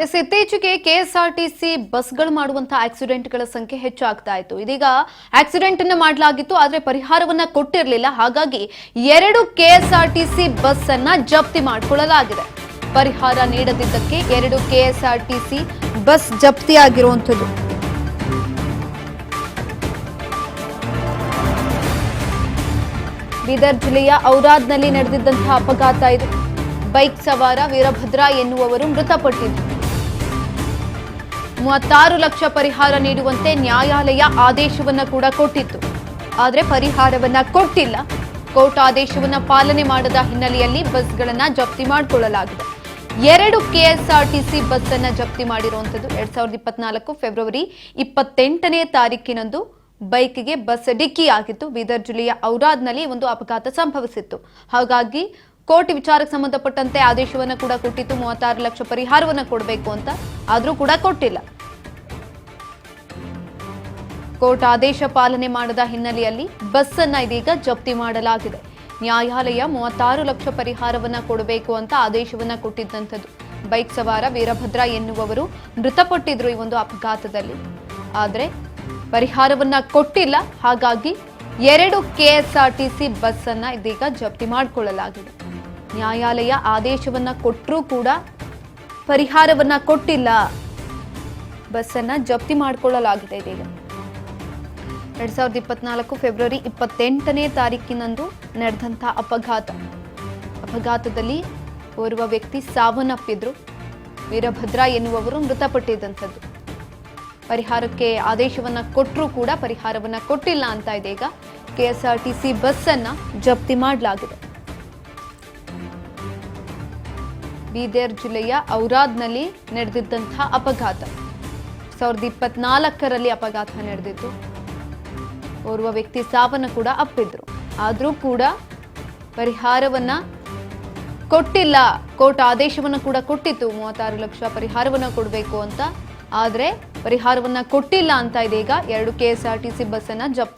ಇತ್ತೀಚೆಗೆ ಕೆಎಸ್ಆರ್ಟಿಸಿ ಬಸ್ಗಳು ಮಾಡುವಂತಹ ಆಕ್ಸಿಡೆಂಟ್ಗಳ ಸಂಖ್ಯೆ ಹೆಚ್ಚಾಗ್ತಾ ಇತ್ತು. ಇದೀಗ ಆಕ್ಸಿಡೆಂಟ್ ಅನ್ನು ಮಾಡಲಾಗಿತ್ತು, ಆದರೆ ಪರಿಹಾರವನ್ನ ಕೊಟ್ಟಿರಲಿಲ್ಲ. ಹಾಗಾಗಿ 2 ಕೆಎಸ್ಆರ್ಟಿಸಿ ಬಸ್ ಅನ್ನ ಜಪ್ತಿ ಮಾಡಿಕೊಳ್ಳಲಾಗಿದೆ. ಪರಿಹಾರ ನೀಡದಿದ್ದಕ್ಕೆ 2 ಕೆಎಸ್ಆರ್ಟಿಸಿ ಬಸ್ ಜಪ್ತಿಯಾಗಿರುವಂಥದ್ದು. ಬೀದರ್ ಜಿಲ್ಲೆಯ ಔರಾದ್ನಲ್ಲಿ ನಡೆದಿದ್ದಂತಹ ಅಪಘಾತ ಇದು. ಬೈಕ್ ಸವಾರ ವೀರಭದ್ರ ಎನ್ನುವವರು ಮೃತಪಟ್ಟಿದ್ದು. 36 ಲಕ್ಷ ಪರಿಹಾರ ನೀಡುವಂತೆ ನ್ಯಾಯಾಲಯ ಆದೇಶವನ್ನ ಕೂಡ ಕೊಟ್ಟಿತ್ತು. ಆದರೆ ಪರಿಹಾರವನ್ನ ಕೊಟ್ಟಿಲ್ಲ. ಕೋರ್ಟ್ ಆದೇಶವನ್ನ ಪಾಲನೆ ಮಾಡದ ಹಿನ್ನೆಲೆಯಲ್ಲಿ ಬಸ್ಗಳನ್ನ ಜಪ್ತಿ ಮಾಡಿಕೊಳ್ಳಲಾಗಿದೆ. 2 ಕೆಎಸ್ಆರ್ಟಿಸಿ ಬಸ್ ಅನ್ನ ಜಪ್ತಿ ಮಾಡಿರುವಂತದ್ದು. 2024 ಫೆಬ್ರವರಿ 28ನೇ ತಾರೀಕಿನಂದು ಬೈಕ್ಗೆ ಬಸ್ ಡಿಕ್ಕಿಯಾಗಿತ್ತು. ಬೀದರ್ ಜಿಲ್ಲೆಯ ಔರಾದ್ನಲ್ಲಿ ಒಂದು ಅಪಘಾತ ಸಂಭವಿಸಿತ್ತು. ಹಾಗಾಗಿ ಕೋರ್ಟ್ ವಿಚಾರಕ್ಕೆ ಸಂಬಂಧಪಟ್ಟಂತೆ ಆದೇಶವನ್ನ ಕೂಡ ಕೊಟ್ಟಿತ್ತು. 36 ಲಕ್ಷ ಪರಿಹಾರವನ್ನ ಕೊಡಬೇಕು ಅಂತ, ಆದ್ರೂ ಕೂಡ ಕೊಟ್ಟಿಲ್ಲ. ಕೋರ್ಟ್ ಆದೇಶ ಪಾಲನೆ ಮಾಡದ ಹಿನ್ನೆಲೆಯಲ್ಲಿ ಬಸ್ ಅನ್ನ ಇದೀಗ ಜಪ್ತಿ ಮಾಡಲಾಗಿದೆ. ನ್ಯಾಯಾಲಯ 36 ಲಕ್ಷ ಪರಿಹಾರವನ್ನ ಕೊಡಬೇಕು ಅಂತ ಆದೇಶವನ್ನ ಕೊಟ್ಟಿದ್ದಂಥದ್ದು. ಬೈಕ್ ಸವಾರ ವೀರಭದ್ರ ಎನ್ನುವವರು ಮೃತಪಟ್ಟಿದ್ರು ಈ ಒಂದು ಅಪಘಾತದಲ್ಲಿ. ಆದ್ರೆ ಪರಿಹಾರವನ್ನ ಕೊಟ್ಟಿಲ್ಲ. ಹಾಗಾಗಿ 2 ಕೆಎಸ್ಆರ್ಟಿಸಿ ಬಸ್ ಅನ್ನ ಇದೀಗ ಜಪ್ತಿ ಮಾಡಿಕೊಳ್ಳಲಾಗಿದೆ. ನ್ಯಾಯಾಲಯ ಆದೇಶವನ್ನ ಕೊಟ್ಟರೂ ಕೂಡ ಪರಿಹಾರವನ್ನ ಕೊಟ್ಟಿಲ್ಲ. ಬಸ್ ಅನ್ನ ಜಪ್ತಿ ಮಾಡಿಕೊಳ್ಳಲಾಗಿದೆ ಇದೀಗ. 2024 ಫೆಬ್ರವರಿ 28ನೇ ತಾರೀಕಿನಂದು ನಡೆದಂತಹ ಅಪಘಾತದಲ್ಲಿ ಓರ್ವ ವ್ಯಕ್ತಿ ಸಾವನ್ನಪ್ಪಿದ್ರು. ವೀರಭದ್ರ ಎನ್ನುವವರು ಮೃತಪಟ್ಟಿದ್ದಂಥದ್ದು. ಪರಿಹಾರಕ್ಕೆ ಆದೇಶವನ್ನ ಕೊಟ್ಟರೂ ಕೂಡ ಪರಿಹಾರವನ್ನ ಕೊಟ್ಟಿಲ್ಲ ಅಂತ ಇದೀಗ ಕೆಎಸ್ಆರ್ಟಿಸಿ ಬಸ್ ಅನ್ನ ಜಪ್ತಿ ಮಾಡಲಾಗಿದೆ. ಬೀದರ್ ಜಿಲ್ಲೆಯ ಔರಾದ್ನಲ್ಲಿ ನಡೆದಿದ್ದಂತಹ ಅಪಘಾತ 2024ರಲ್ಲಿ ಅಪಘಾತ ನಡೆದಿತ್ತು. ಓರ್ವ ವ್ಯಕ್ತಿ ಸಾವನ್ನ ಕೂಡ ಅಪ್ಪಿದ್ರು. ಆದ್ರೂ ಕೂಡ ಪರಿಹಾರವನ್ನ ಕೊಟ್ಟಿಲ್ಲ. ಕೋರ್ಟ್ ಆದೇಶವನ್ನ ಕೂಡ ಕೊಟ್ಟಿತ್ತು 36 ಲಕ್ಷ ಪರಿಹಾರವನ್ನ ಕೊಡಬೇಕು ಅಂತ. ಆದ್ರೆ ಪರಿಹಾರವನ್ನ ಕೊಟ್ಟಿಲ್ಲ ಅಂತ ಇದೀಗ 2 ಕೆಎಸ್ಆರ್ಟಿಸಿ ಬಸ್ ಅನ್ನ ಜಪ್ತಿ